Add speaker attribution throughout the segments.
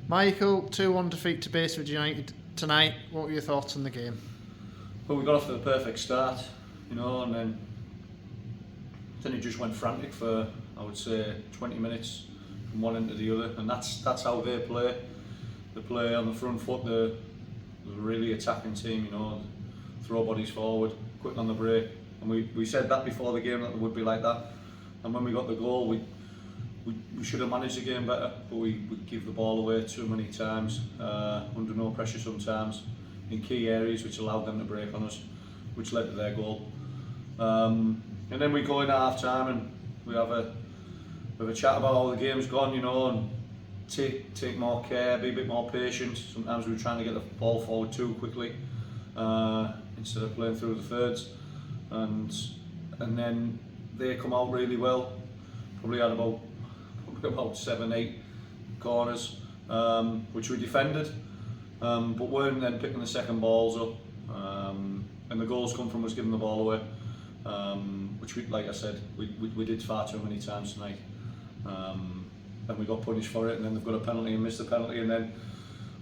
Speaker 1: Michael, 2-1 defeat to Basford United tonight. What were your thoughts on the game?
Speaker 2: Well, we got off to a perfect start, and then it just went frantic for, I would say, 20 minutes from one end to the other, and that's how they play. They play on the front foot. They're a really attacking team, throw bodies forward, quick on the break, and we said that before the game that it would be like that. And when we got the goal, we should have managed the game better, but we give the ball away too many times, under no pressure sometimes, in key areas which allowed them to break on us, which led to their goal. And then we go in at half time and we have a chat about how the game's gone, and take more care, be a bit more patient. Sometimes we were trying to get the ball forward too quickly, instead of playing through the thirds, and then they come out really well. Probably had about 7-8 corners, which we defended, but weren't then picking the second balls up, and the goals come from us giving the ball away, which like I said, we did far too many times tonight, and we got punished for it, and then they've got a penalty and missed the penalty, and then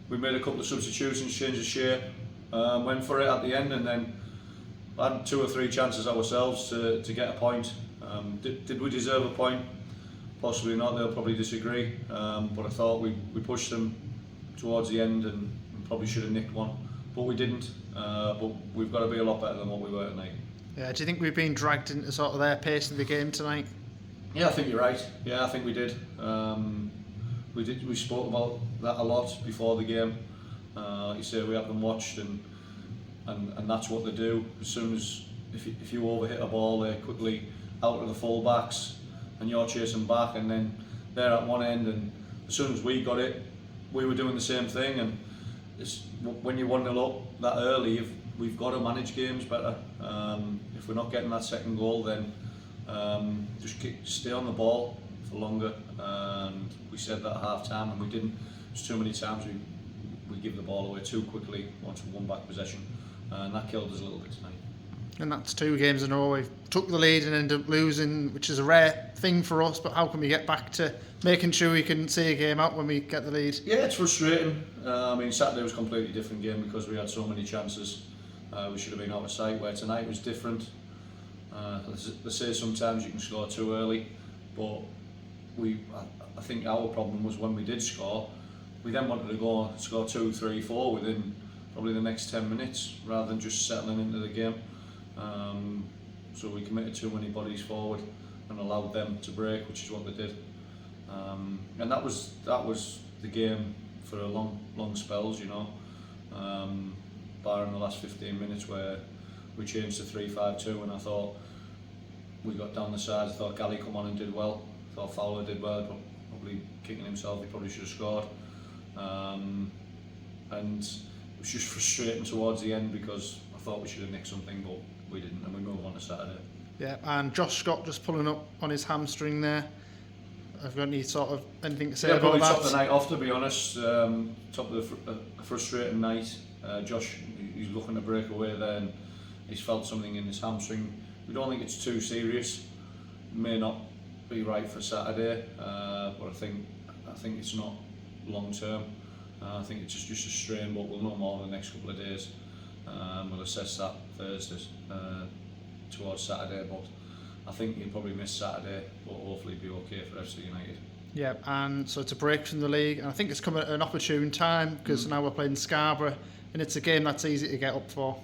Speaker 2: we made a couple of substitutions, changed the shape, went for it at the end, and then had 2 or 3 chances ourselves to get a point. Did we deserve a point? Possibly not, they'll probably disagree, but I thought we pushed them towards the end and probably should have nicked one, but we didn't, but we've got to be a lot better than what we were tonight.
Speaker 1: Yeah, do you think we've been dragged into sort of their pace in the game tonight?
Speaker 2: Yeah, I think you're right. Yeah, I think we did. We spoke about that a lot before the game. Like you say, we have them watched, and that's what they do. As soon as if you overhit a ball, they're quickly out of the full-backs and you're chasing back, and then they're at one end, and as soon as we got it, we were doing the same thing. And when you 1-0 up that early, we've got to manage games better. If we're not getting that second goal, then just stay on the ball for longer, and we said that at half time, and we didn't. There's too many times we give the ball away too quickly once we won back possession, and that killed us a little bit tonight.
Speaker 1: And that's 2 games in a row we've took the lead and ended up losing, which is a rare thing for us, but how can we get back to making sure we can see a game out when we get the lead? Yeah,
Speaker 2: it's frustrating. Saturday was a completely different game because we had so many chances. We should have been out of sight, where tonight was different. They say sometimes you can score too early, but I think our problem was when we did score, we then wanted to go and score 2, 3, 4 within probably the next 10 minutes rather than just settling into the game. So we committed too many bodies forward and allowed them to break, which is what they did. And that was the game for a long spells, barring the last 15 minutes where we changed to 3-5-2, and I thought we got down the sides. I thought Gally come on and did well. I thought Fowler did well, probably kicking himself, he probably should have scored. And it was just frustrating towards the end because I thought we should have nicked something, but we didn't, and we move on to Saturday.
Speaker 1: Yeah, and Josh Scott just pulling up on his hamstring there. Have you got anything to say about that?
Speaker 2: Probably top of the night off, to be honest. Top of a frustrating night. Josh, he's looking to break away there, and he's felt something in his hamstring. We don't think it's too serious. May not be right for Saturday, but I think it's not long term. I think it's just a strain, but we'll know more in the next couple of days. We'll assess that Thursday towards Saturday, but I think he'll probably miss Saturday, but hopefully be okay for FC United.
Speaker 1: Yeah, and so it's a break from the league, and I think it's come at an opportune time because now we're playing Scarborough, and it's a game that's easy to get up for.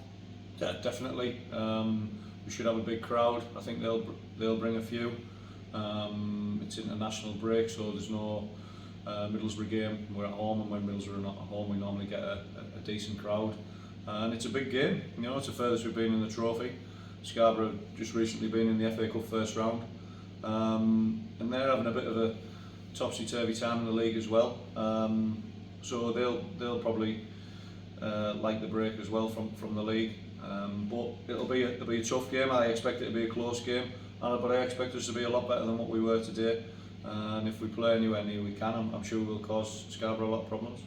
Speaker 2: Yeah, definitely. We should have a big crowd. I think they'll bring a few. It's international break, so there's no Middlesbrough game. We're at home, and when Middlesbrough are not at home, we normally get a decent crowd. And it's a big game. It's the furthest we've been in the trophy. Scarborough just recently been in the FA Cup first round, and they're having a bit of a topsy-turvy time in the league as well. So they'll probably like the break as well from the league. But it'll be a tough game. I expect it to be a close game, but I expect us to be a lot better than what we were today. And if we play anywhere near we can, I'm sure we'll cause Scarborough a lot of problems.